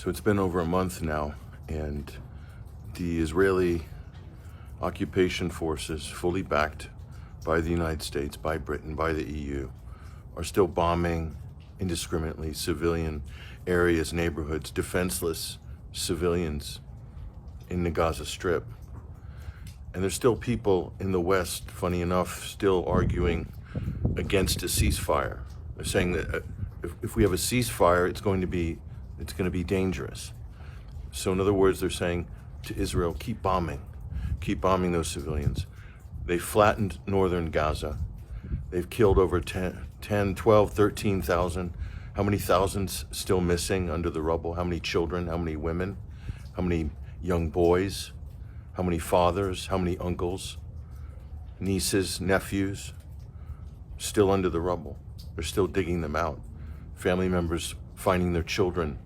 So it's been over a month now, and the Israeli occupation forces, fully backed by the United States, by Britain, by the EU, are still bombing indiscriminately civilian areas, neighborhoods, defenseless civilians in the Gaza Strip. And there's still people in the West, funny enough, still arguing against a ceasefire. They're saying that if we have a ceasefire, it's going to be dangerous. So in other words, they're saying to Israel, keep bombing those civilians. They flattened northern Gaza. They've killed over 10, 12, 13,000. How many thousands still missing under the rubble? How many children? How many women? How many young boys? How many fathers? How many uncles? Nieces, nephews? Still under the rubble. They're still digging them out. Family members finding their children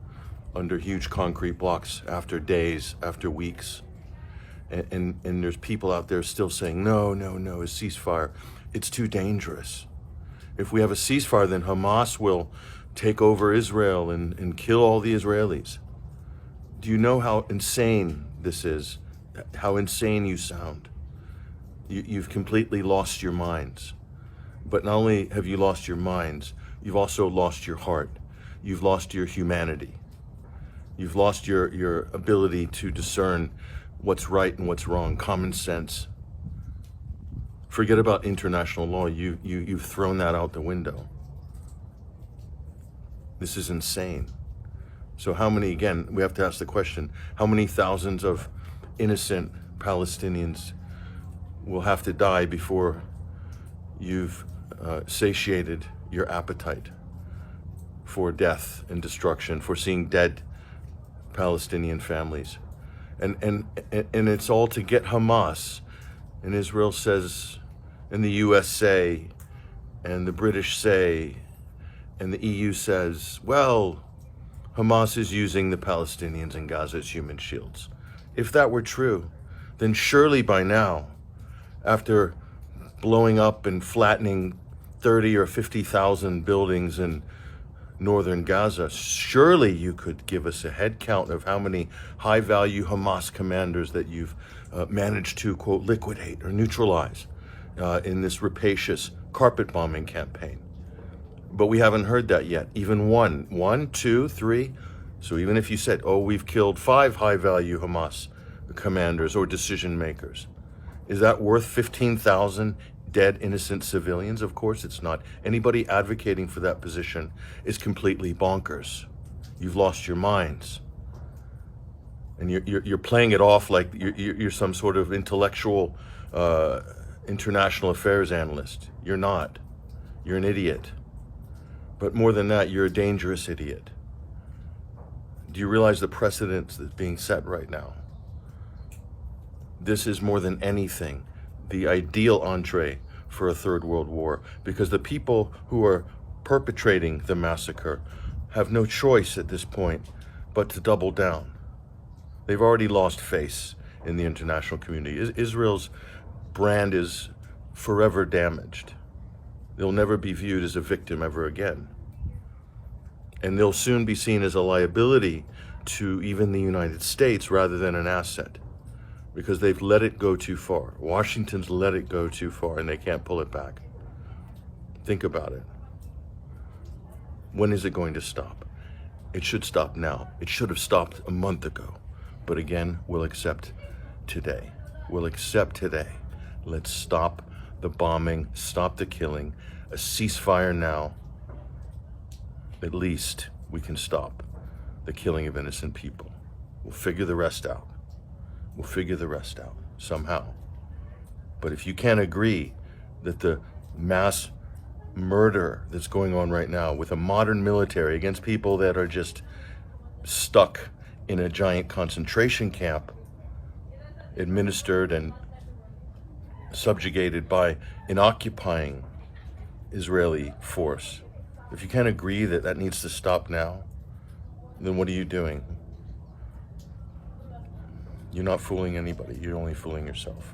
under huge concrete blocks after days, after weeks. And there's people out there still saying, no, a ceasefire. It's too dangerous. If we have a ceasefire, then Hamas will take over Israel and kill all the Israelis. Do you know how insane this is? How insane you sound? You've completely lost your minds. But not only have you lost your minds, you've also lost your heart. You've lost your humanity. You've lost your ability to discern what's right and what's wrong, common sense. Forget about international law. You've thrown that out the window. This is insane. So how many, again, we have to ask the question, how many thousands of innocent Palestinians will have to die before you've satiated your appetite for death and destruction, for seeing dead Palestinian families? And it's all to get Hamas. And Israel says, and the US say, and the British say, and the EU says, well, Hamas is using the Palestinians in Gaza as human shields. If that were true, then surely by now, after blowing up and flattening 30 or 50,000 buildings in northern Gaza, surely you could give us a head count of how many high-value Hamas commanders that you've managed to, quote, liquidate or neutralize in this rapacious carpet bombing campaign. But we haven't heard that yet. Even one, two, three. So even if you said, oh, we've killed 5 high-value Hamas commanders or decision makers, is that worth 15,000 dead innocent civilians? Of course it's not. Anybody advocating for that position is completely bonkers. You've lost your minds. And you're playing it off like you're some sort of intellectual international affairs analyst. You're not. You're an idiot. But more than that, you're a dangerous idiot. Do you realize the precedent that's being set right now? This is more than anything the ideal entree for a third world war, because the people who are perpetrating the massacre have no choice at this point but to double down. They've already lost face in the international community. Israel's brand is forever damaged. They'll never be viewed as a victim ever again. And they'll soon be seen as a liability to even the United States rather than an asset, because they've let it go too far. Washington's let it go too far, and they can't pull it back. Think about it. When is it going to stop? It should stop now. It should have stopped a month ago. But again, we'll accept today. We'll accept today. Let's stop the bombing, stop the killing, a ceasefire now. At least we can stop the killing of innocent people. We'll figure the rest out. We'll figure the rest out somehow. But if you can't agree that the mass murder that's going on right now with a modern military against people that are just stuck in a giant concentration camp, administered and subjugated by an occupying Israeli force, if you can't agree that that needs to stop now, then what are you doing? You're not fooling anybody. You're only fooling yourself.